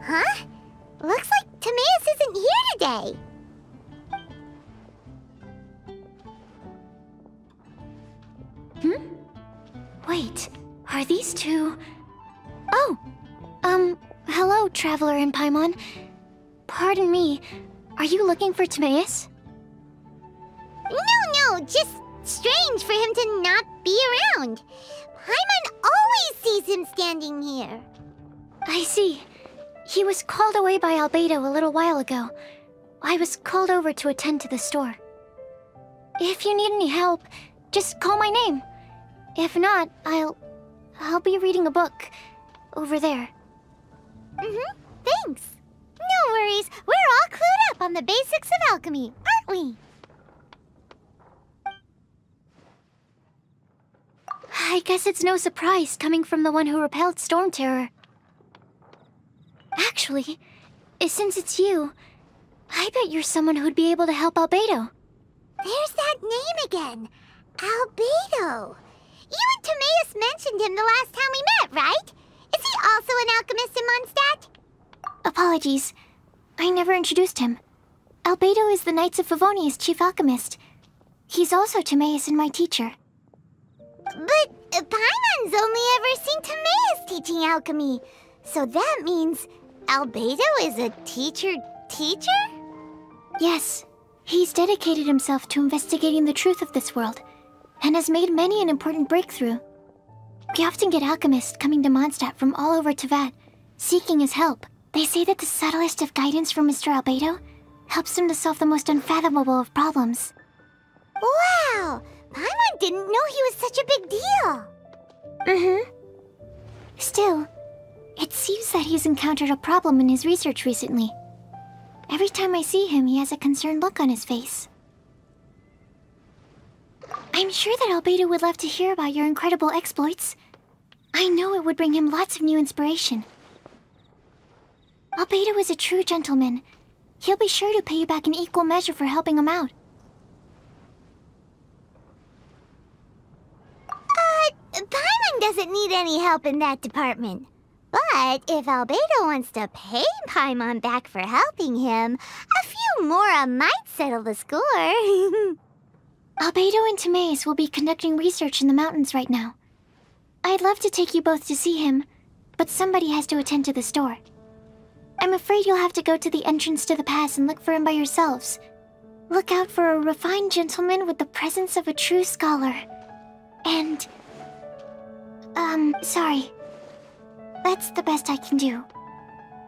Huh? Looks like Timaeus isn't here today. Wait, are these two... Oh! Hello, Traveler in Paimon. Pardon me, are you looking for Timaeus? No, just strange for him to not be around. Paimon always sees him standing here. I see. He was called away by Альбедо a little while ago. I was called over to attend to the store. If you need any help, just call my name. If not, I'll be reading a book over there. Thanks. No worries, we're all clued up on the basics of alchemy, aren't we? I guess it's no surprise coming from the one who repelled Storm Terror. Actually, since it's you, I bet you're someone who'd be able to help Альбедо. There's that name again. Альбедо. You and Timaeus mentioned him the last time we met, right? Is he also an alchemist in Mondstadt? Apologies. I never introduced him. Альбедо is the Knights of Favonia's chief alchemist. He's also Timaeus and my teacher. But Paimon's only ever seen Timaeus teaching alchemy. So that means Альбедо is a teacher? Yes. He's dedicated himself to investigating the truth of this world, and has made many an important breakthrough. We often get alchemists coming to Mondstadt from all over Teyvat, seeking his help. They say that the subtlest of guidance from Mr. Альбедо helps him to solve the most unfathomable of problems. Wow! Paimon didn't know he was such a big deal. Still, it seems that he's encountered a problem in his research recently. Every time I see him, he has a concerned look on his face. I'm sure that Альбедо would love to hear about your incredible exploits. I know it would bring him lots of new inspiration. Альбедо is a true gentleman. He'll be sure to pay you back in equal measure for helping him out. Paimon doesn't need any help in that department. But if Альбедо wants to pay Paimon back for helping him, a few more might settle the score. Альбедо and Timaeus will be conducting research in the mountains right now. I'd love to take you both to see him, but somebody has to attend to the store. I'm afraid you'll have to go to the entrance to the pass and look for him by yourselves. Look out for a refined gentleman with the presence of a true scholar. And... sorry. That's the best I can do.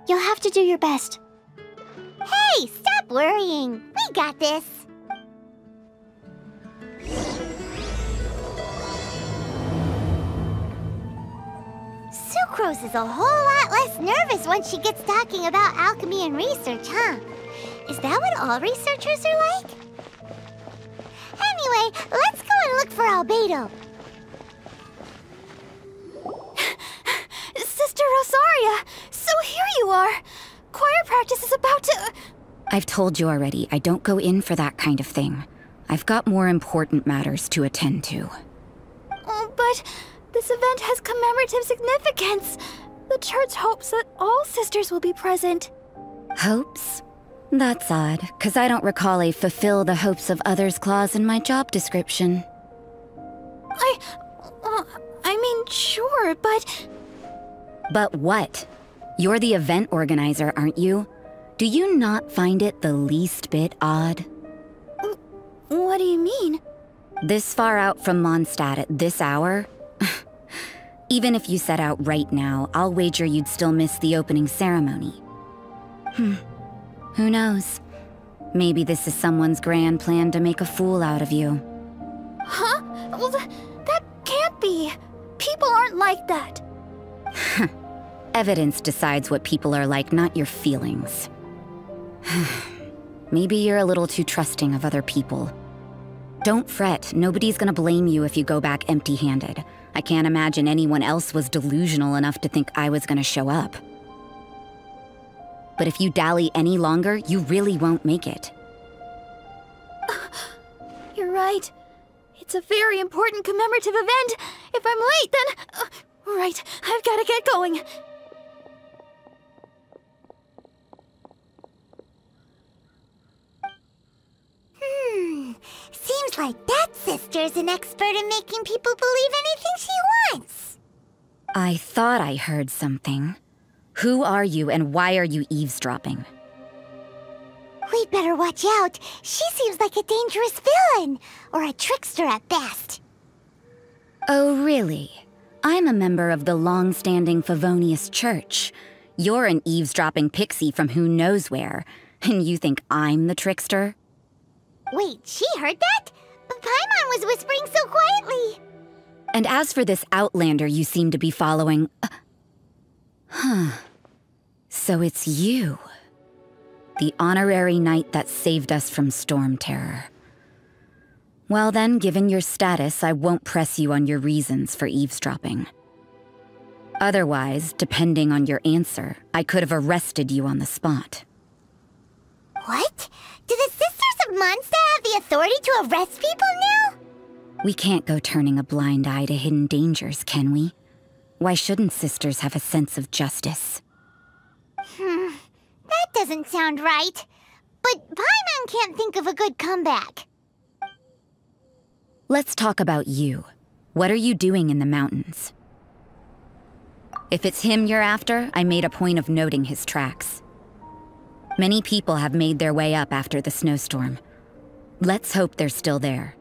You'll have to do your best. Hey, stop worrying. We got this. Sucrose is a whole lot less nervous once she gets talking about alchemy and research, huh? Is that what all researchers are like? Anyway, let's go and look for Альбедо. Sister Rosaria! So here you are! Choir practice is about to... I've told you already, I don't go in for that kind of thing. I've got more important matters to attend to. Oh, but this event has commemorative significance. The church hopes that all sisters will be present. Hopes? That's odd, because I don't recall a fulfill the hopes of others clause in my job description. I mean, sure, but... But what? You're the event organizer, aren't you? Do you not find it the least bit odd? What do you mean? This far out from Mondstadt at this hour? Even if you set out right now, I'll wager you'd still miss the opening ceremony. Who knows? Maybe this is someone's grand plan to make a fool out of you. Huh? Well, that can't be. People aren't like that. Evidence decides what people are like, not your feelings. Maybe you're a little too trusting of other people. Don't fret, nobody's gonna blame you if you go back empty-handed. I can't imagine anyone else was delusional enough to think I was gonna show up. But if you dally any longer, you really won't make it. You're right. It's a very important commemorative event. If I'm late, then... right, I've gotta get going. Seems like that sister's an expert in making people believe anything she wants. I thought I heard something. Who are you and why are you eavesdropping? We'd better watch out. She seems like a dangerous villain, or a trickster at best. Oh, really? I'm a member of the long-standing Favonius Church. You're an eavesdropping pixie from who knows where, and you think I'm the trickster? Wait, she heard that? Paimon was whispering so quietly. And as for this outlander you seem to be following... So it's you. The honorary knight that saved us from storm terror. Well then, given your status, I won't press you on your reasons for eavesdropping. Otherwise, depending on your answer, I could have arrested you on the spot. What? Do the Sisters of Mondstadt have the authority to arrest people now? We can't go turning a blind eye to hidden dangers, can we? Why shouldn't sisters have a sense of justice? That doesn't sound right. But Paimon can't think of a good comeback. Let's talk about you. What are you doing in the mountains? If it's him you're after, I made a point of noting his tracks. Many people have made their way up after the snowstorm. Let's hope they're still there.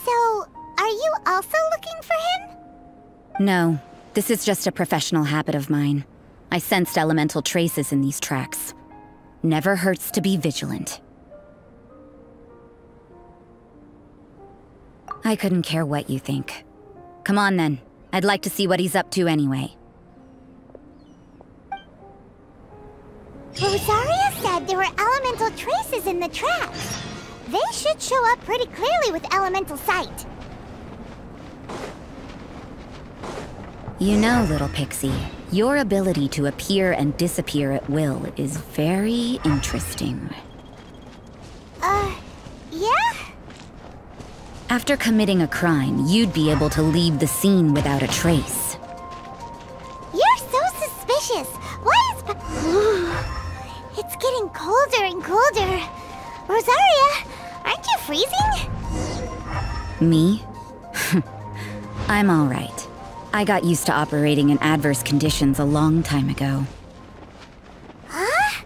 So, are you also looking for him? No, this is just a professional habit of mine. I sensed elemental traces in these tracks. Never hurts to be vigilant. I couldn't care what you think. Come on then. I'd like to see what he's up to anyway. Rosaria said there were elemental traces in the tracks. They should show up pretty clearly with elemental sight. You know, little pixie, your ability to appear and disappear at will is very interesting. Yeah? After committing a crime, you'd be able to leave the scene without a trace. You're so suspicious. Why is It's getting colder and colder. Rosaria, aren't you freezing? Me? I'm all right. I got used to operating in adverse conditions a long time ago. Huh?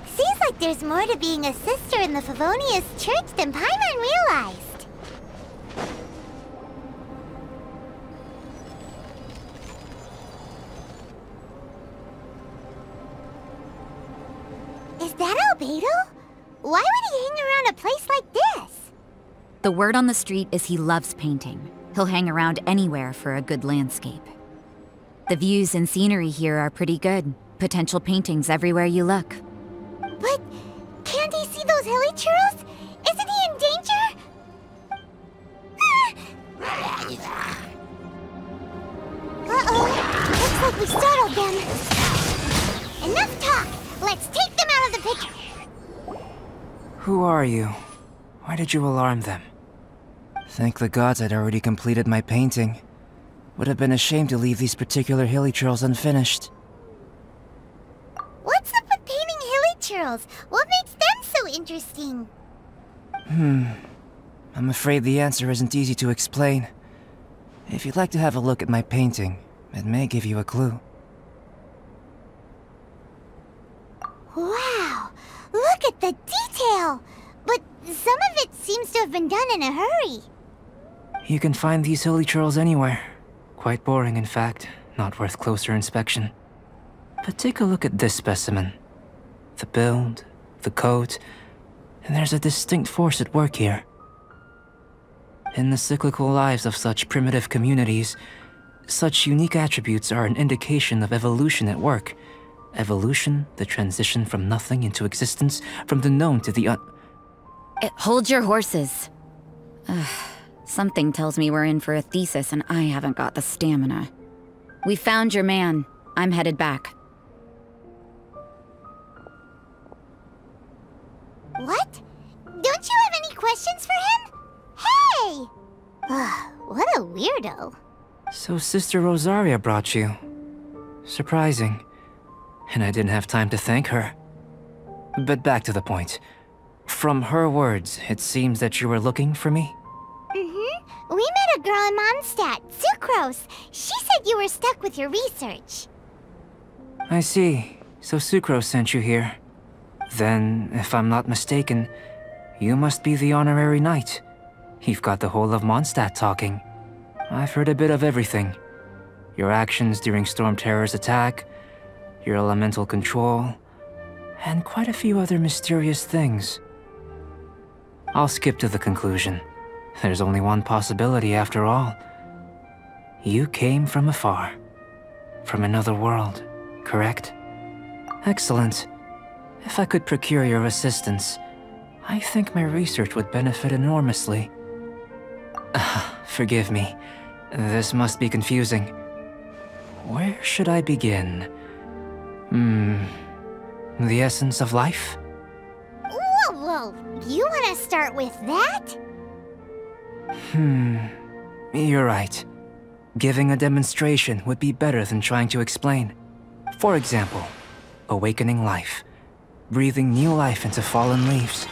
Seems like there's more to being a sister in the Favonius Church than Paimon realized. Is that Альбедо? Why would he hang around a place like this? The word on the street is he loves painting. He'll hang around anywhere for a good landscape. The views and scenery here are pretty good. Potential paintings everywhere you look. But can't he see those hilly churros? Isn't he in danger? Uh-oh. Looks like we startled them. Enough talk. Let's take them out of the picture. Who are you? Why did you alarm them? Thank the gods I'd already completed my painting. Would have been a shame to leave these particular hilly churls unfinished. What's up with painting hilly churls? What makes them so interesting? I'm afraid the answer isn't easy to explain. If you'd like to have a look at my painting, it may give you a clue. Wow! Look at the detail! But some of it seems to have been done in a hurry. You can find these hilly churls anywhere. Quite boring, in fact. Not worth closer inspection. But take a look at this specimen. The build, the coat, and there's a distinct force at work here. In the cyclical lives of such primitive communities, such unique attributes are an indication of evolution at work. Evolution, the transition from nothing into existence, from the known to the Hold your horses. Something tells me we're in for a thesis and I haven't got the stamina. We found your man. I'm headed back. What? Don't you have any questions for him? Hey! What a weirdo. So Sister Rosaria brought you. Surprising. And I didn't have time to thank her. But back to the point. From her words, it seems that you were looking for me? Mm-hmm. We met a girl in Mondstadt, Sucrose. She said you were stuck with your research. I see. So Sucrose sent you here. Then, if I'm not mistaken, you must be the honorary knight. You've got the whole of Mondstadt talking. I've heard a bit of everything. Your actions during Storm Terror's attack, your elemental control, and quite a few other mysterious things. I'll skip to the conclusion. There's only one possibility after all. You came from afar. From another world, correct? Excellent. If I could procure your assistance, I think my research would benefit enormously. Forgive me. This must be confusing. Where should I begin? The essence of life? Whoa. You want to start with that? You're right. Giving a demonstration would be better than trying to explain. For example, awakening life. Breathing new life into fallen leaves.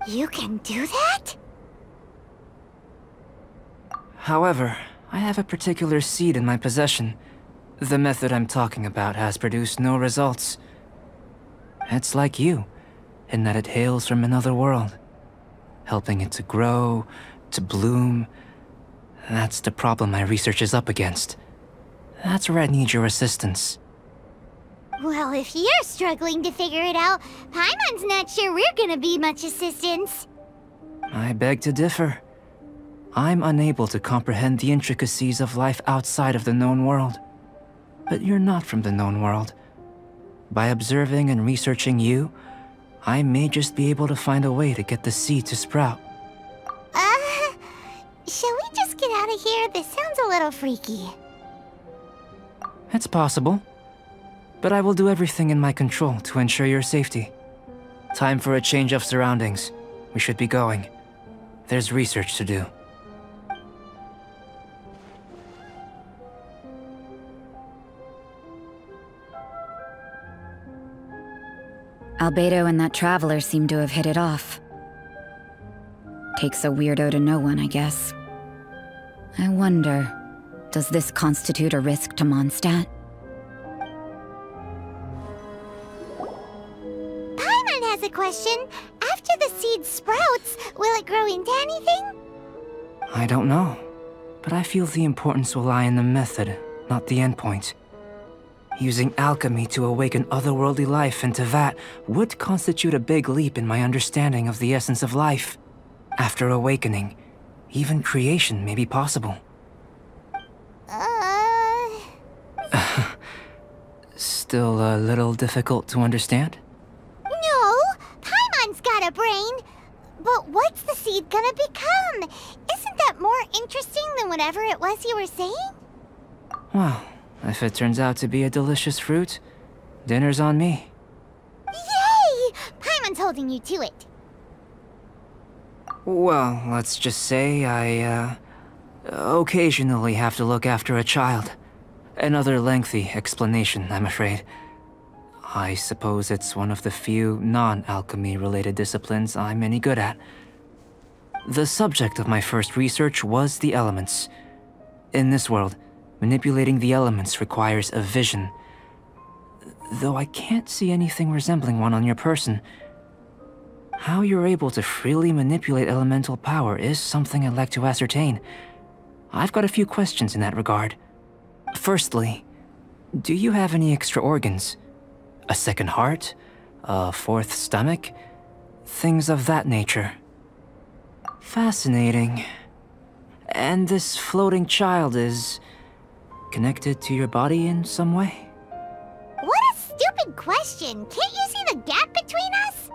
You can do that? However, I have a particular seed in my possession. The method I'm talking about has produced no results. It's like you, in that it hails from another world. Helping it to grow, to bloom. That's the problem my research is up against. That's where I need your assistance. Well, if you're struggling to figure it out, Paimon's not sure we're gonna be much assistance. I beg to differ. I'm unable to comprehend the intricacies of life outside of the known world. But you're not from the known world. By observing and researching you, I may just be able to find a way to get the seed to sprout. Shall we just get out of here? This sounds a little freaky. It's possible. But I will do everything in my control to ensure your safety. Time for a change of surroundings. We should be going. There's research to do. Альбедо and that traveler seem to have hit it off. Takes a weirdo to know one, I guess. I wonder, does this constitute a risk to Mondstadt? Paimon has a question. After the seed sprouts, will it grow into anything? I don't know. But I feel the importance will lie in the method, not the endpoint. Using alchemy to awaken otherworldly life into that would constitute a big leap in my understanding of the essence of life. After awakening, even creation may be possible. Still a little difficult to understand? No, Paimon's got a brain. But what's the seed gonna become? Isn't that more interesting than whatever it was you were saying? Well, if it turns out to be a delicious fruit, dinner's on me. Yay! Paimon's holding you to it. Well, let's just say I, occasionally have to look after a child. Another lengthy explanation, I'm afraid. I suppose it's one of the few non-alchemy related disciplines I'm any good at. The subject of my first research was the elements. In this world, manipulating the elements requires a vision. Though I can't see anything resembling one on your person. How you're able to freely manipulate elemental power is something I'd like to ascertain. I've got a few questions in that regard. Firstly, do you have any extra organs? A second heart? A fourth stomach? Things of that nature. Fascinating. And this floating child is connected to your body in some way? What a stupid question. Can't you see the gap between us?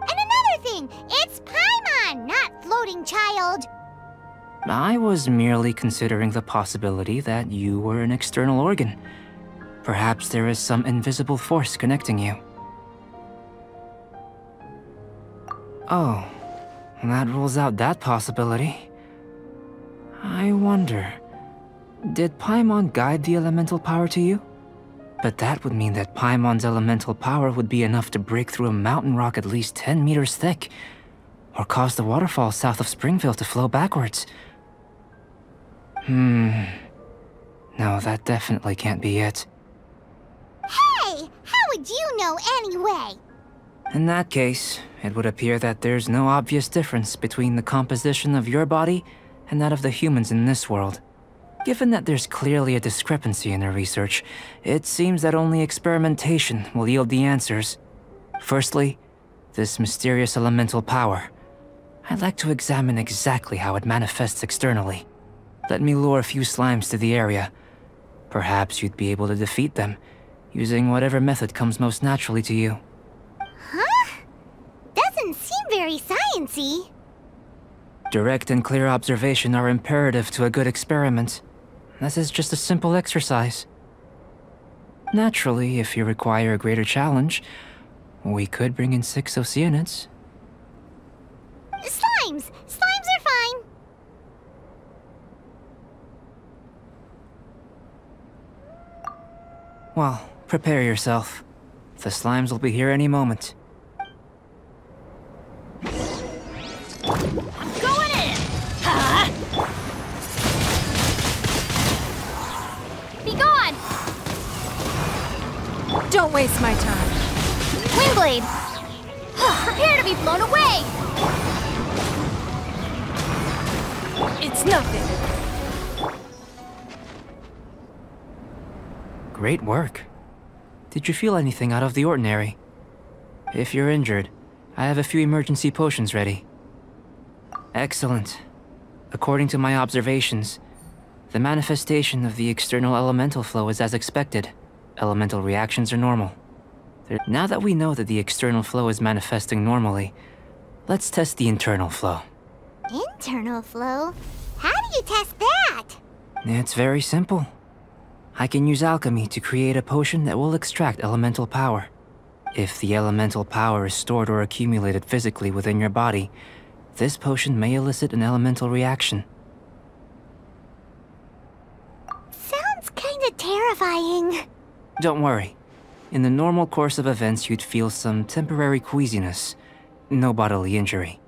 And another thing, it's Paimon, not floating child. I was merely considering the possibility that you were an external organ. Perhaps there is some invisible force connecting you. Oh, that rules out that possibility. I wonder, did Paimon guide the elemental power to you? But that would mean that Paimon's elemental power would be enough to break through a mountain rock at least 10 meters thick, or cause the waterfall south of Springville to flow backwards. No, that definitely can't be it. Hey! How would you know anyway? In that case, it would appear that there's no obvious difference between the composition of your body and that of the humans in this world. Given that there's clearly a discrepancy in our research, it seems that only experimentation will yield the answers. Firstly, this mysterious elemental power. I'd like to examine exactly how it manifests externally. Let me lure a few slimes to the area. Perhaps you'd be able to defeat them, using whatever method comes most naturally to you. Huh? Doesn't seem very sciencey. Direct and clear observation are imperative to a good experiment. This is just a simple exercise. Naturally, if you require a greater challenge, we could bring in 6 Oceanids. Slimes! Slimes are fine! Well, prepare yourself. The slimes will be here any moment. Going in! Huh? Be gone! Don't waste my time. Windblade! Prepare to be blown away! It's nothing. Great work. Did you feel anything out of the ordinary? If you're injured, I have a few emergency potions ready. Excellent. According to my observations, the manifestation of the external elemental flow is as expected. Elemental reactions are normal. Now that we know that the external flow is manifesting normally, let's test the internal flow. Internal flow? How do you test that? It's very simple. I can use alchemy to create a potion that will extract elemental power. If the elemental power is stored or accumulated physically within your body, this potion may elicit an elemental reaction. Sounds kinda terrifying. Don't worry. In the normal course of events, you'd feel some temporary queasiness. No bodily injury.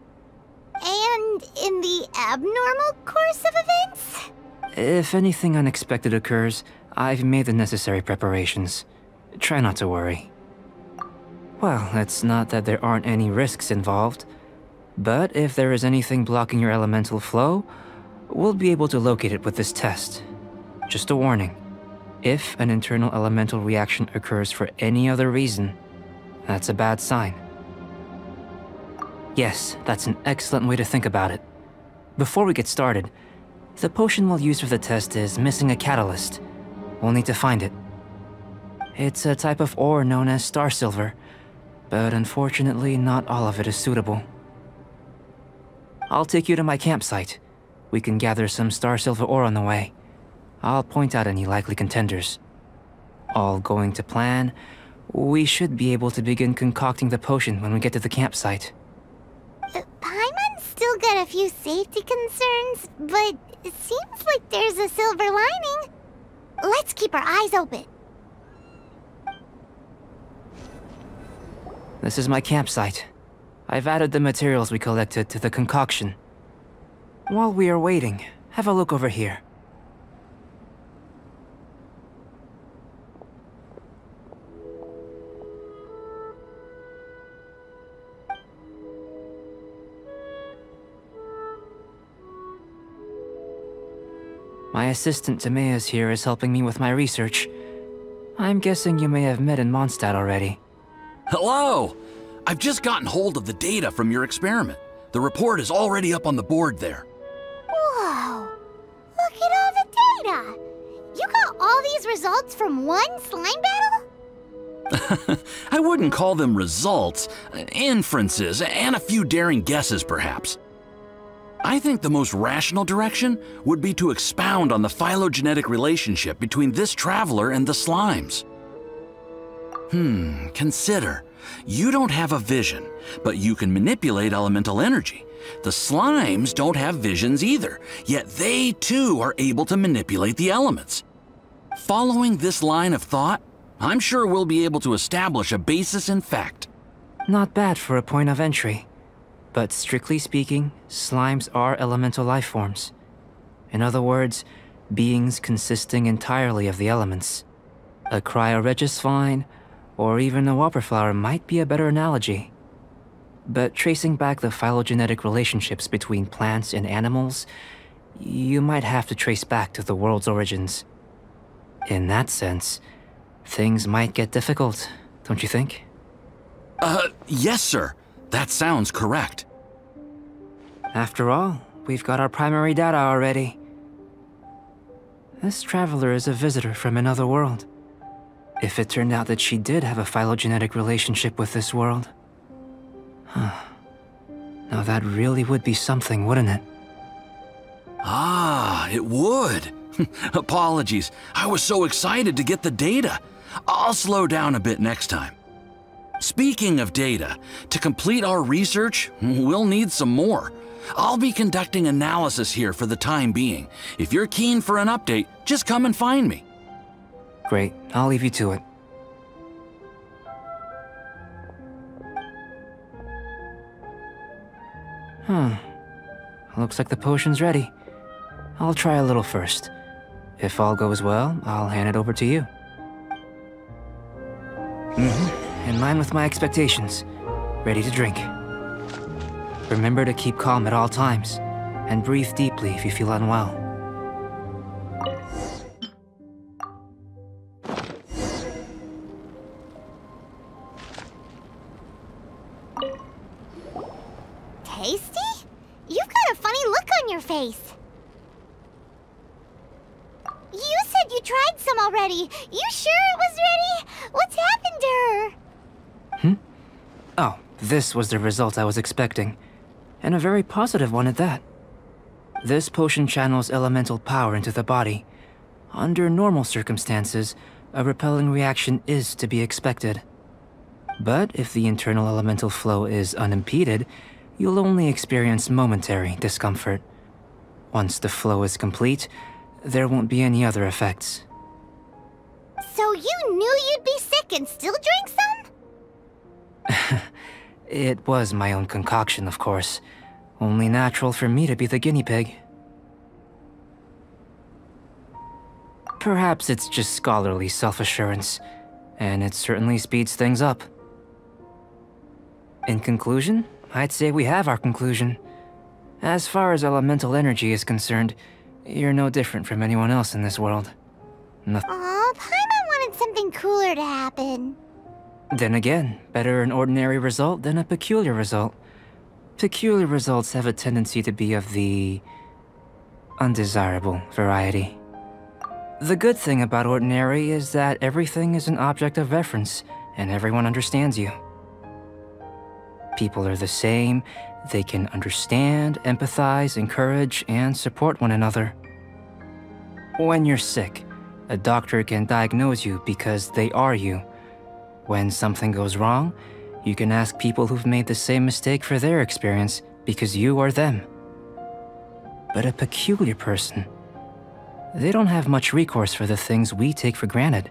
And in the abnormal course of events? If anything unexpected occurs, I've made the necessary preparations. Try not to worry. Well, it's not that there aren't any risks involved. But if there is anything blocking your elemental flow, we'll be able to locate it with this test. Just a warning. If an internal elemental reaction occurs for any other reason, that's a bad sign. Yes, that's an excellent way to think about it. Before we get started, the potion we'll use for the test is missing a catalyst. We'll need to find it. It's a type of ore known as star silver, but unfortunately not all of it is suitable. I'll take you to my campsite. We can gather some star silver ore on the way. I'll point out any likely contenders. All going to plan, we should be able to begin concocting the potion when we get to the campsite. Paimon's still got a few safety concerns, but it seems like there's a silver lining. Let's keep our eyes open. This is my campsite. I've added the materials we collected to the concoction. While we are waiting, have a look over here. My assistant Timaeus here is helping me with my research. I'm guessing you may have met in Mondstadt already. Hello! I've just gotten hold of the data from your experiment. The report is already up on the board there. Whoa! Look at all the data! You got all these results from one slime battle? I wouldn't call them results, inferences, and a few daring guesses perhaps. I think the most rational direction would be to expound on the phylogenetic relationship between this traveler and the slimes. Consider. You don't have a vision, but you can manipulate elemental energy. The slimes don't have visions either, yet they too are able to manipulate the elements. Following this line of thought, I'm sure we'll be able to establish a basis in fact. Not bad for a point of entry. But strictly speaking, slimes are elemental life forms. In other words, beings consisting entirely of the elements. A cryoregisvine, or even a whopperflower might be a better analogy. But tracing back the phylogenetic relationships between plants and animals, you might have to trace back to the world's origins. In that sense, things might get difficult, don't you think? Yes, sir. That sounds correct. After all, we've got our primary data already. This traveler is a visitor from another world. If it turned out that she did have a phylogenetic relationship with this world... Now that really would be something, wouldn't it? Ah, it would. Apologies. I was so excited to get the data. I'll slow down a bit next time. Speaking of data, to complete our research, we'll need some more. I'll be conducting analysis here for the time being. If you're keen for an update, just come and find me. Great, I'll leave you to it. Looks like the potion's ready. I'll try a little first. If all goes well, I'll hand it over to you. In line with my expectations. Ready to drink. Remember to keep calm at all times, and breathe deeply if you feel unwell. Tasty? You've got a funny look on your face. You said you tried some already. You sure it was ready? What's happened to her? Oh, this was the result I was expecting. And a very positive one at that. This potion channels elemental power into the body. Under normal circumstances, a repelling reaction is to be expected. But if the internal elemental flow is unimpeded, you'll only experience momentary discomfort. Once the flow is complete, there won't be any other effects. So you knew you'd be sick and still drank some? It was my own concoction, of course. Only natural for me to be the guinea pig. Perhaps it's just scholarly self-assurance, and it certainly speeds things up. In conclusion, I'd say we have our conclusion. As far as elemental energy is concerned, you're no different from anyone else in this world. Aw, Paimon wanted something cooler to happen. Then again, better an ordinary result than a peculiar result. Peculiar results have a tendency to be of the undesirable variety. The good thing about ordinary is that everything is an object of reference, and everyone understands you. People are the same, they can understand, empathize, encourage, and support one another. When you're sick, a doctor can diagnose you because they are you. When something goes wrong, you can ask people who've made the same mistake for their experience because you are them. But a peculiar person, they don't have much recourse for the things we take for granted.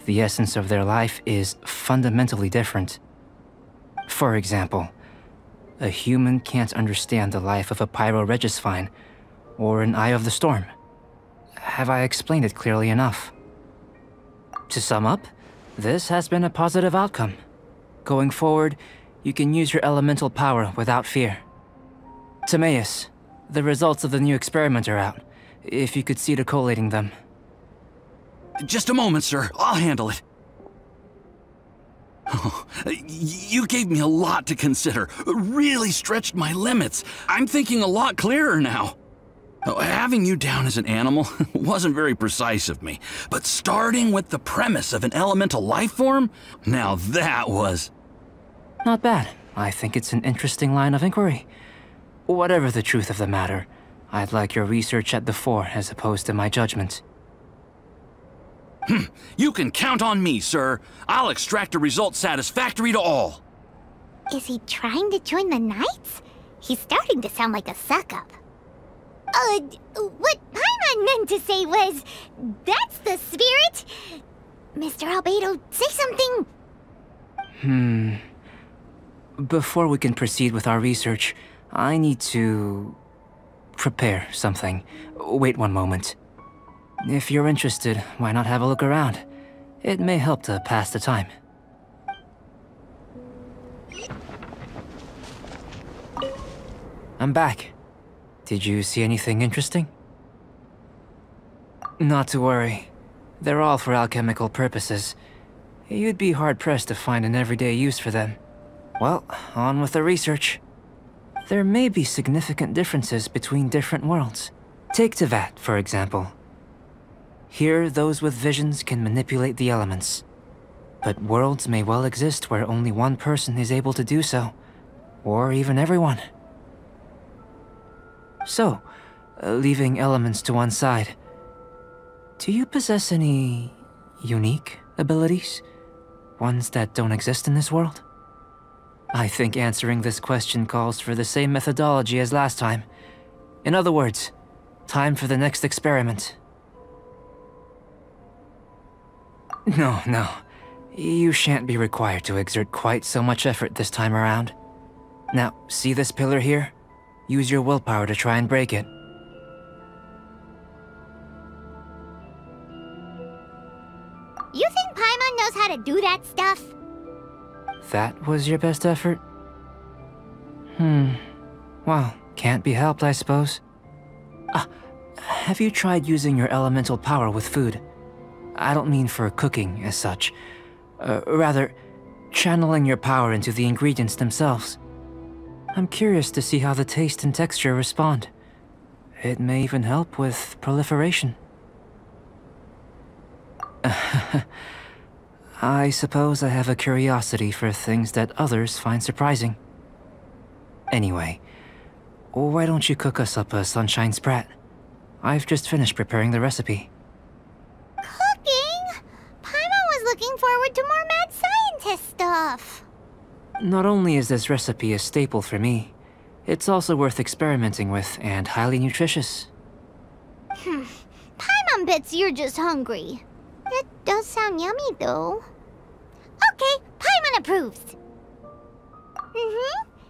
The essence of their life is fundamentally different. For example, a human can't understand the life of a pyroregisvine or an eye of the storm. Have I explained it clearly enough? To sum up, this has been a positive outcome. Going forward, you can use your elemental power without fear. Timaeus, the results of the new experiment are out. If you could see to collating them. Just a moment, sir. I'll handle it. You gave me a lot to consider. Really stretched my limits. I'm thinking a lot clearer now. Having you down as an animal wasn't very precise of me, but starting with the premise of an elemental life form, now that was... Not bad. I think it's an interesting line of inquiry. Whatever the truth of the matter, I'd like your research at the fore as opposed to my judgment. You can count on me, sir. I'll extract a result satisfactory to all. Is he trying to join the Knights? He's starting to sound like a suck-up. What Paimon meant to say was, that's the spirit. Mr. Albedo, say something! Before we can proceed with our research, I need to prepare something. Wait one moment. If you're interested, why not have a look around? It may help to pass the time. I'm back. Did you see anything interesting? Not to worry. They're all for alchemical purposes. You'd be hard-pressed to find an everyday use for them. Well, on with the research. There may be significant differences between different worlds. Take Tevat, for example. Here, those with visions can manipulate the elements. But worlds may well exist where only one person is able to do so. Or even everyone. So, leaving elements to one side, do you possess any unique abilities? Ones that don't exist in this world? I think answering this question calls for the same methodology as last time. In other words, time for the next experiment. No. You shan't be required to exert quite so much effort this time around. Now, see this pillar here? Use your willpower to try and break it. You think Paimon knows how to do that stuff? That was your best effort? Well, can't be helped, I suppose. Have you tried using your elemental power with food? I don't mean for cooking as such. Rather, channeling your power into the ingredients themselves. I'm curious to see how the taste and texture respond. It may even help with proliferation. I suppose I have a curiosity for things that others find surprising. Anyway, why don't you cook us up a sunshine sprat? I've just finished preparing the recipe. Cooking? Paimon was looking forward to more mad scientist stuff. Not only is this recipe a staple for me, it's also worth experimenting with and highly nutritious. Paimon bets you're just hungry. It does sound yummy, though. Okay, Paimon approves.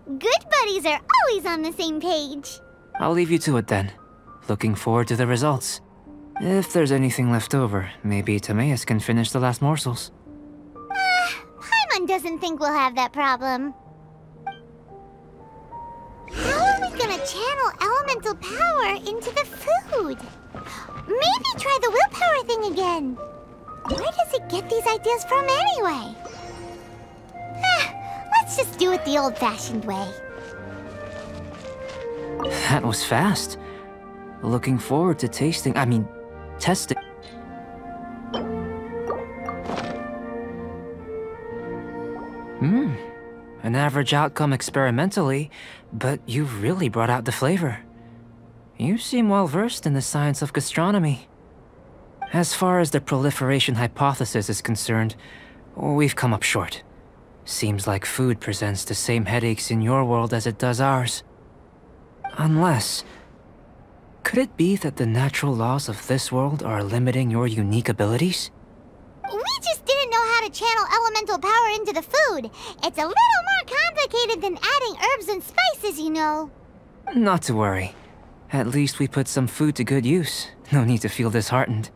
Good buddies are always on the same page. I'll leave you to it then. Looking forward to the results. If there's anything left over, maybe Timaeus can finish the last morsels. Paimon doesn't think we'll have that problem. How are we gonna channel elemental power into the food? Maybe try the willpower thing again. Where does it get these ideas from anyway? Let's just do it the old-fashioned way. That was fast. Looking forward to testing. An average outcome experimentally, but you've really brought out the flavor. You seem well versed in the science of gastronomy. As far as the proliferation hypothesis is concerned, we've come up short. Seems like food presents the same headaches in your world as it does ours. Unless... could it be that the natural laws of this world are limiting your unique abilities? We just didn't know how to channel elemental power into the food. It's a little more complicated than adding herbs and spices, you know. Not to worry. At least we put some food to good use. No need to feel disheartened.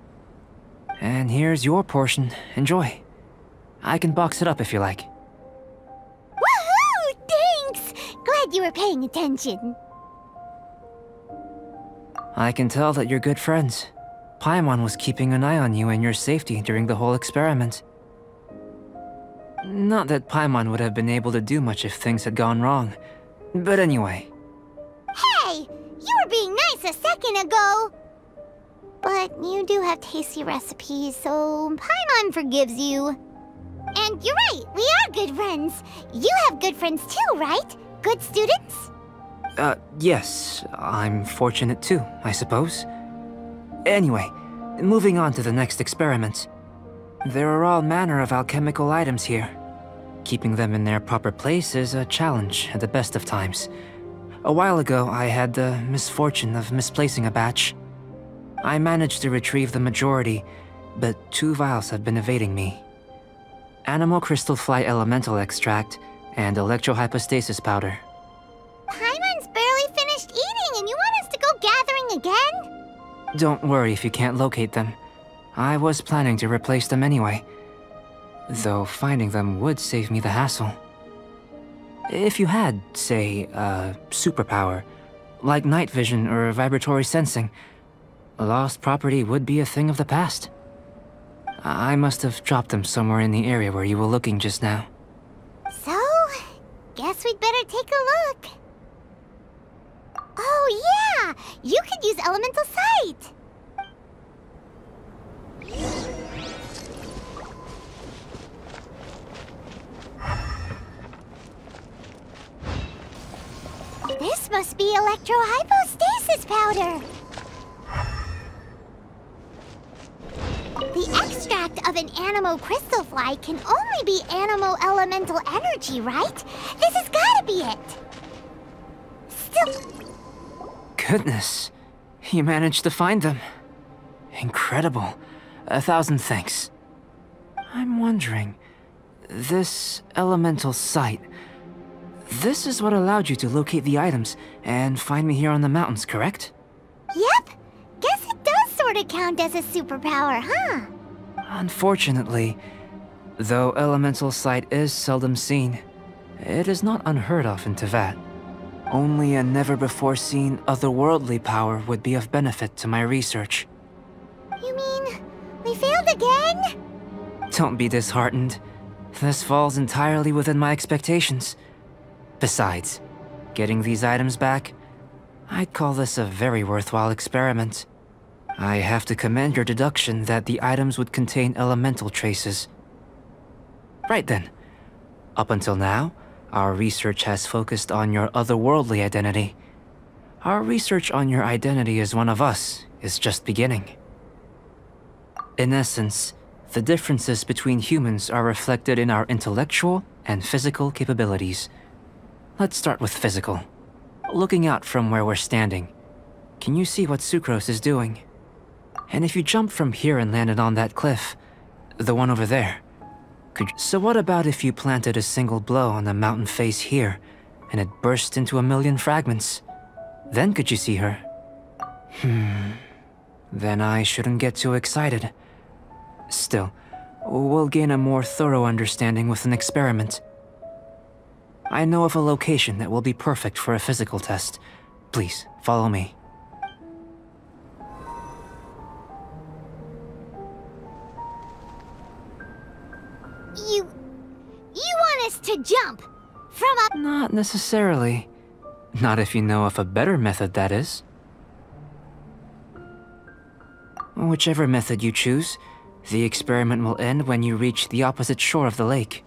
And here's your portion. Enjoy. I can box it up if you like. Woohoo! Thanks! Glad you were paying attention. I can tell that you're good friends. Paimon was keeping an eye on you and your safety during the whole experiment. Not that Paimon would have been able to do much if things had gone wrong. But anyway. Hey! You were being nice a second ago! But you do have tasty recipes, so Paimon forgives you. And you're right, we are good friends. You have good friends too, right? Good students? Yes. I'm fortunate too, I suppose. Anyway, moving on to the next experiment. There are all manner of alchemical items here. Keeping them in their proper place is a challenge at the best of times. A while ago, I had the misfortune of misplacing a batch. I managed to retrieve the majority, but 2 vials have been evading me. Animal crystal fly elemental extract and electrohypostasis powder. Paimon's barely finished eating and you want us to go gathering again? Don't worry if you can't locate them. I was planning to replace them anyway. Though finding them would save me the hassle. If you had, say, a superpower, like night vision or vibratory sensing, lost property would be a thing of the past. I must have dropped them somewhere in the area where you were looking just now. So, guess we'd better take a look. Oh yeah! You could use elemental sight! This must be electrohypostasis powder! The extract of an animo crystal fly can only be animo elemental energy, right? This has gotta be it! Still... Goodness, you managed to find them. Incredible. 1,000 thanks. I'm wondering, this elemental sight, this is what allowed you to locate the items and find me here on the mountains, correct? Yep. Guess it does sort of count as a superpower, huh? Unfortunately, though elemental sight is seldom seen, it is not unheard of in Teyvat. Only a never-before-seen otherworldly power would be of benefit to my research. You mean, we failed again? Don't be disheartened. This falls entirely within my expectations. Besides, getting these items back, I'd call this a very worthwhile experiment. I have to commend your deduction that the items would contain elemental traces. Right then. Up until now, our research has focused on your otherworldly identity. Our research on your identity as one of us is just beginning. In essence, the differences between humans are reflected in our intellectual and physical capabilities. Let's start with physical. Looking out from where we're standing, can you see what Sucrose is doing? And if you jumped from here and landed on that cliff, the one over there, so what about if you planted a single blow on the mountain face here, and it burst into 1,000,000 fragments? Then could you see her? Then I shouldn't get too excited. Still, we'll gain a more thorough understanding with an experiment. I know of a location that will be perfect for a physical test. Please, follow me. You want us to jump from up? Not necessarily. Not if you know of a better method, that is. Whichever method you choose, the experiment will end when you reach the opposite shore of the lake.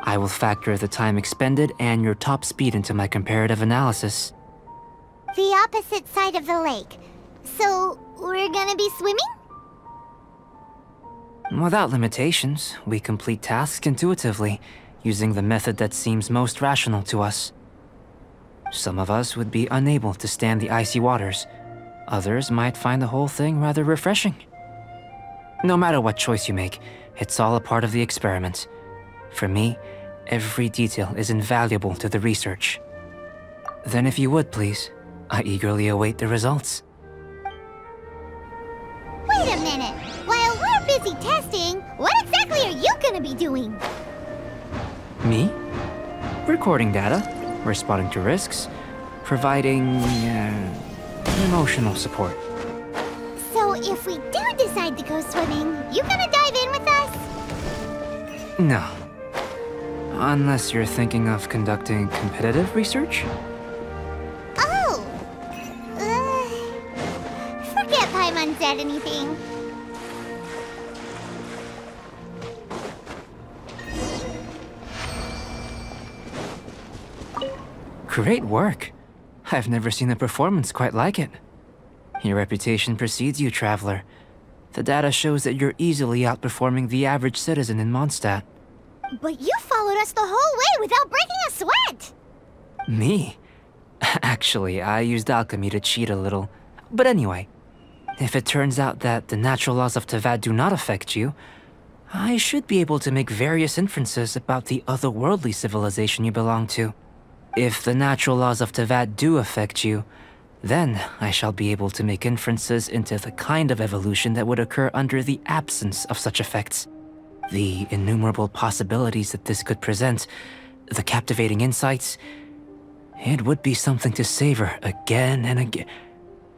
I will factor the time expended and your top speed into my comparative analysis. The opposite side of the lake. So, we're gonna be swimming? Without limitations, we complete tasks intuitively, using the method that seems most rational to us. Some of us would be unable to stand the icy waters. Others might find the whole thing rather refreshing. No matter what choice you make, it's all a part of the experiment. For me, every detail is invaluable to the research. Then if you would, please, I eagerly await the results. Wait a minute! While we're busy testing, what exactly are you gonna be doing? Me? Recording data, responding to risks, providing, emotional support. So if we do decide to go swimming, you gonna dive in with us? No. Unless you're thinking of conducting competitive research? Oh! Forget Paimon said anything. Great work. I've never seen a performance quite like it. Your reputation precedes you, Traveler. The data shows that you're easily outperforming the average citizen in Mondstadt. But you followed us the whole way without breaking a sweat! Me? Actually, I used alchemy to cheat a little. But anyway, If it turns out that the natural laws of Teyvat do not affect you, I should be able to make various inferences about the otherworldly civilization you belong to. If the natural laws of Teyvat do affect you, then I shall be able to make inferences into the kind of evolution that would occur under the absence of such effects. The innumerable possibilities that this could present, the captivating insights, it would be something to savor again and again.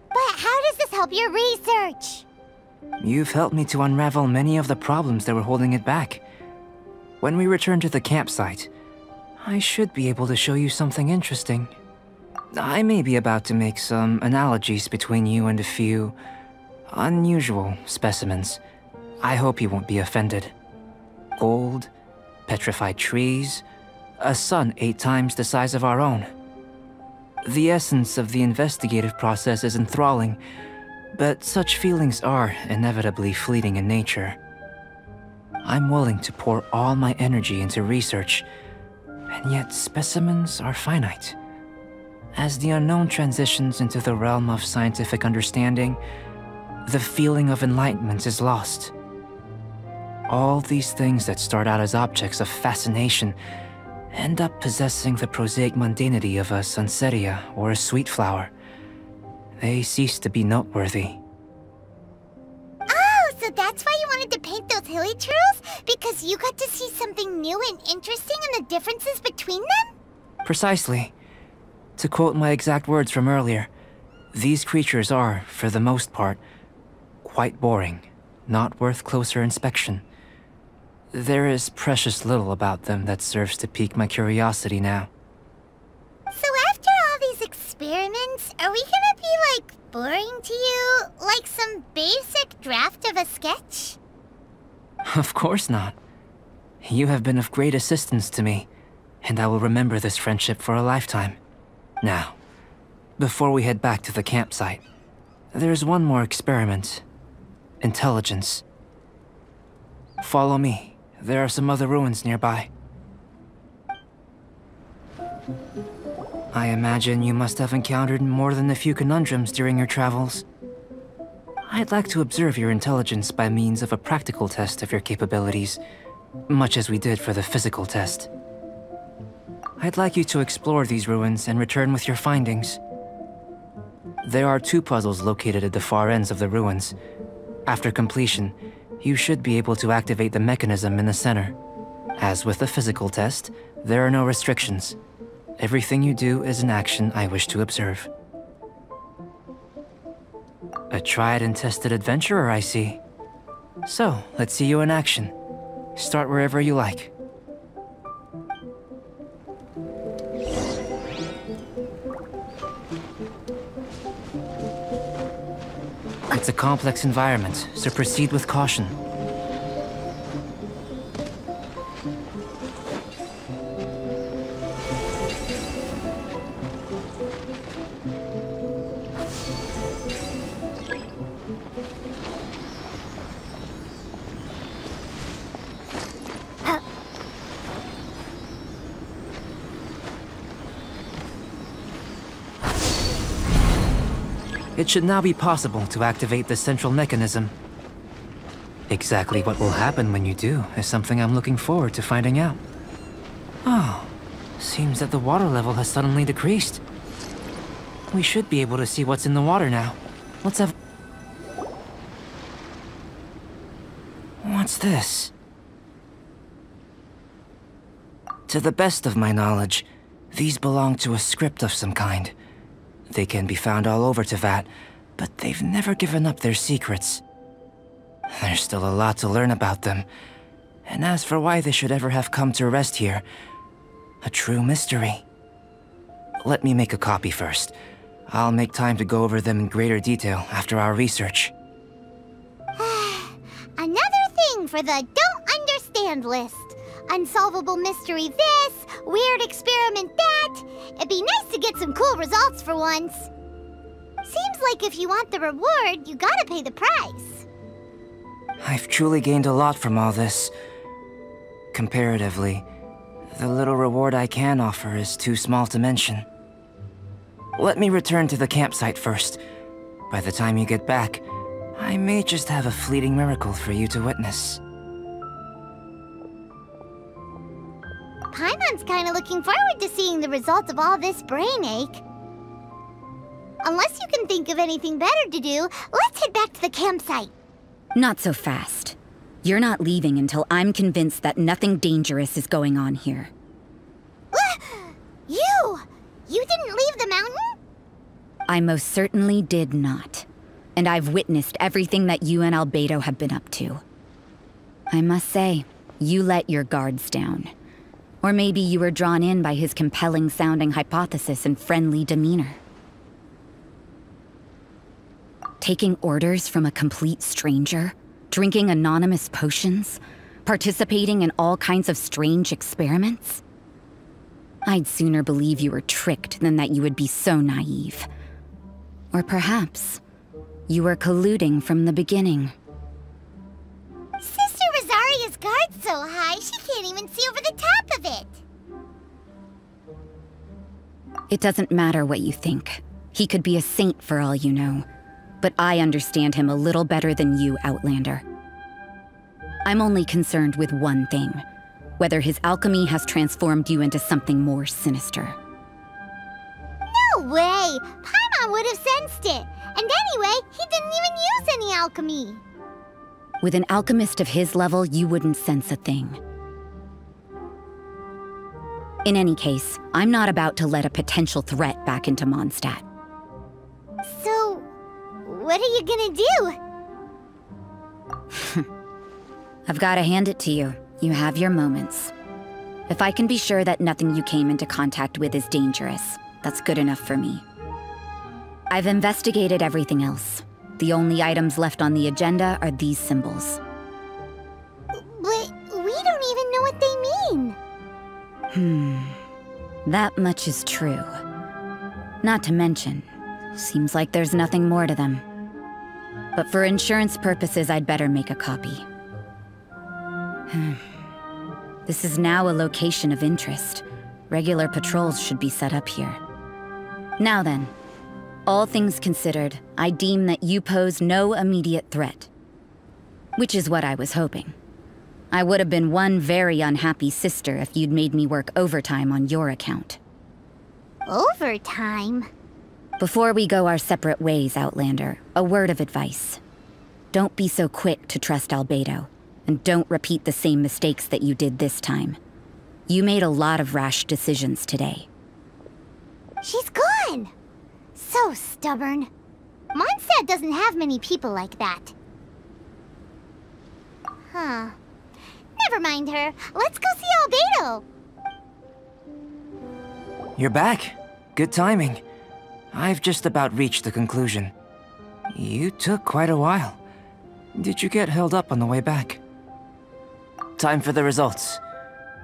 But how does this help your research? You've helped me to unravel many of the problems that were holding it back. When we return to the campsite, I should be able to show you something interesting. I may be about to make some analogies between you and a few unusual specimens. I hope you won't be offended. Gold, petrified trees, a sun 8 times the size of our own. The essence of the investigative process is enthralling, but such feelings are inevitably fleeting in nature. I'm willing to pour all my energy into research, and yet specimens are finite. As the unknown transitions into the realm of scientific understanding, the feeling of enlightenment is lost. All these things that start out as objects of fascination end up possessing the prosaic mundanity of a sunsettia or a sweet flower. They cease to be noteworthy. Oh, so that's why you wanted to paint those hilichurls? Because you got to see something new and interesting and the differences between them? Precisely. To quote my exact words from earlier, these creatures are, for the most part, quite boring, not worth closer inspection. There is precious little about them that serves to pique my curiosity now. So after all these experiments, are we gonna be, like, boring to you? Like some basic draft of a sketch? Of course not. You have been of great assistance to me, and I will remember this friendship for a lifetime. Now, before we head back to the campsite, there's one more experiment. Intelligence. Follow me. There are some other ruins nearby. I imagine you must have encountered more than a few conundrums during your travels. I'd like to observe your intelligence by means of a practical test of your capabilities, much as we did for the physical test. I'd like you to explore these ruins and return with your findings. There are 2 puzzles located at the far ends of the ruins. After completion, you should be able to activate the mechanism in the center. As with the physical test, there are no restrictions. Everything you do is an action I wish to observe. A tried and tested adventurer, I see. So, let's see you in action. Start wherever you like. It's a complex environment, so proceed with caution. It should now be possible to activate the central mechanism. Exactly what will happen when you do is something I'm looking forward to finding out. Oh, seems that the water level has suddenly decreased. We should be able to see what's in the water now. Let's have... What's this? To the best of my knowledge, these belong to a script of some kind. They can be found all over Teyvat, but they've never given up their secrets. There's still a lot to learn about them. And as for why they should ever have come to rest here, a true mystery. Let me make a copy first. I'll make time to go over them in greater detail after our research. Another thing for the don't understand list. Unsolvable mystery this, weird experiment that. It'd be nice to get some cool results for once. Seems like if you want the reward, you gotta pay the price. I've truly gained a lot from all this. Comparatively, the little reward I can offer is too small to mention. Let me return to the campsite first. By the time you get back, I may just have a fleeting miracle for you to witness. Paimon's kinda looking forward to seeing the results of all this brain ache. Unless you can think of anything better to do, let's head back to the campsite. Not so fast. You're not leaving until I'm convinced that nothing dangerous is going on here. You didn't leave the mountain? I most certainly did not. And I've witnessed everything that you and Альбедо have been up to. I must say, you let your guards down. Or maybe you were drawn in by his compelling-sounding hypothesis and friendly demeanor. Taking orders from a complete stranger? Drinking anonymous potions? Participating in all kinds of strange experiments? I'd sooner believe you were tricked than that you would be so naive. Or perhaps, you were colluding from the beginning. Sister Rosaria's guard's so high, she can't even see over the top of it. It doesn't matter what you think. He could be a saint for all you know. But I understand him a little better than you, Outlander. I'm only concerned with one thing. Whether his alchemy has transformed you into something more sinister. No way! Paimon would have sensed it! And anyway, he didn't even use any alchemy! With an alchemist of his level, you wouldn't sense a thing. In any case, I'm not about to let a potential threat back into Mondstadt. So, what are you gonna do? I've gotta hand it to you. You have your moments. If I can be sure that nothing you came into contact with is dangerous, that's good enough for me. I've investigated everything else. The only items left on the agenda are these symbols. But we don't even know what they mean. That much is true. Not to mention, seems like there's nothing more to them. But for insurance purposes, I'd better make a copy. This is now a location of interest. Regular patrols should be set up here. Now then, all things considered, I deem that you pose no immediate threat. Which is what I was hoping. I would have been one very unhappy sister if you'd made me work overtime on your account. Overtime? Before we go our separate ways, Outlander, a word of advice. Don't be so quick to trust Альбедо, and don't repeat the same mistakes that you did this time. You made a lot of rash decisions today. She's gone! So stubborn. Mondstadt doesn't have many people like that. Huh. Never mind her. Let's go see Альбедо. You're back. Good timing. I've just about reached the conclusion. You took quite a while. Did you get held up on the way back? Time for the results.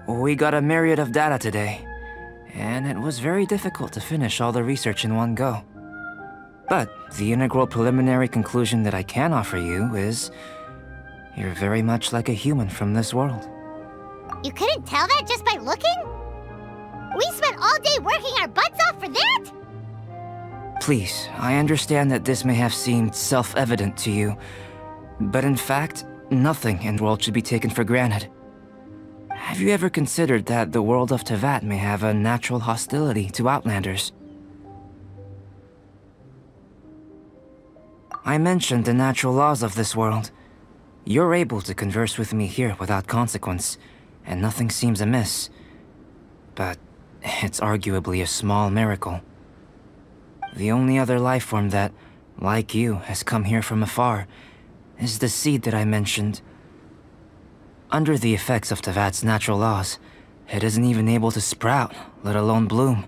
We got a myriad of data today, and it was very difficult to finish all the research in one go. But the integral preliminary conclusion that I can offer you is you're very much like a human from this world. You couldn't tell that just by looking? We spent all day working our butts off for that? Please, I understand that this may have seemed self-evident to you, but in fact, nothing in the world should be taken for granted. Have you ever considered that the world of Teyvat may have a natural hostility to Outlanders? I mentioned the natural laws of this world. You're able to converse with me here without consequence, and nothing seems amiss. But it's arguably a small miracle. The only other life form that, like you, has come here from afar is the seed that I mentioned. Under the effects of Teyvat's natural laws, it isn't even able to sprout, let alone bloom.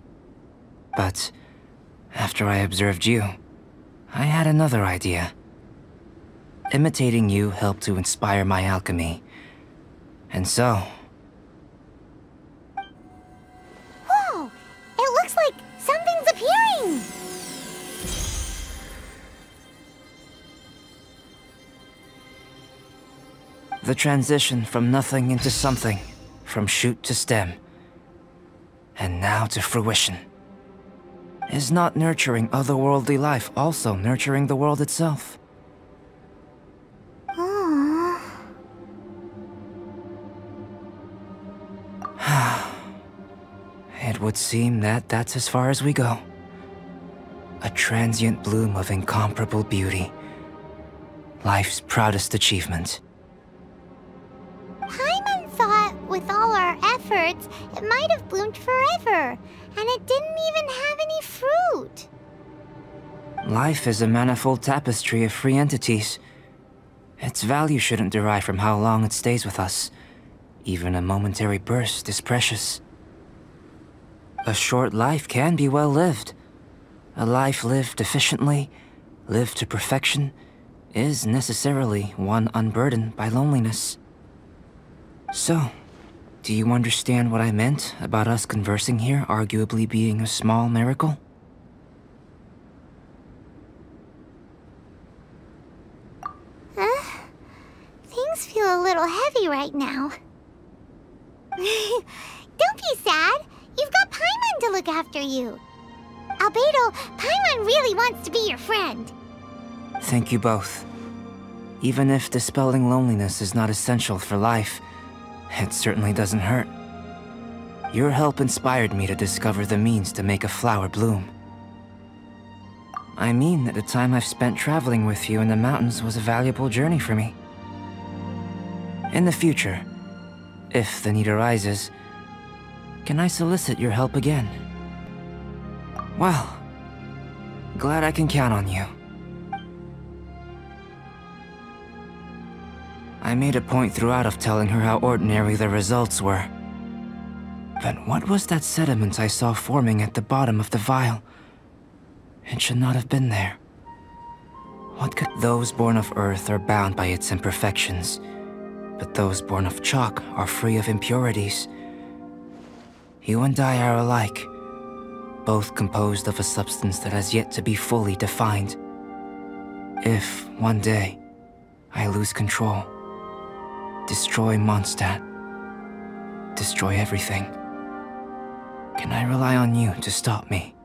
But after I observed you, I had another idea. Imitating you helped to inspire my alchemy. And so... Whoa! It looks like something's appearing! The transition from nothing into something, from shoot to stem, and now to fruition. Is not nurturing otherworldly life also nurturing the world itself? would seem that that's as far as we go. A transient bloom of incomparable beauty. Life's proudest achievement. Paimon thought with all our efforts, it might have bloomed forever, and it didn't even have any fruit. Life is a manifold tapestry of free entities. Its value shouldn't derive from how long it stays with us. Even a momentary burst is precious. A short life can be well lived. A life lived efficiently, lived to perfection, is necessarily one unburdened by loneliness. So, do you understand what I meant about us conversing here arguably being a small miracle? Things feel a little heavy right now. Don't be sad. You've got Paimon to look after you. Альбедо, Paimon really wants to be your friend. Thank you both. Even if dispelling loneliness is not essential for life, it certainly doesn't hurt. Your help inspired me to discover the means to make a flower bloom. I mean that the time I've spent traveling with you in the mountains was a valuable journey for me. In the future, if the need arises, can I solicit your help again? Well, glad I can count on you. I made a point throughout of telling her how ordinary the results were. But what was that sediment I saw forming at the bottom of the vial? It should not have been there. What could those born of earth are bound by its imperfections, but those born of chalk are free of impurities. You and I are alike, both composed of a substance that has yet to be fully defined. If, one day, I lose control, destroy Mondstadt, destroy everything, can I rely on you to stop me?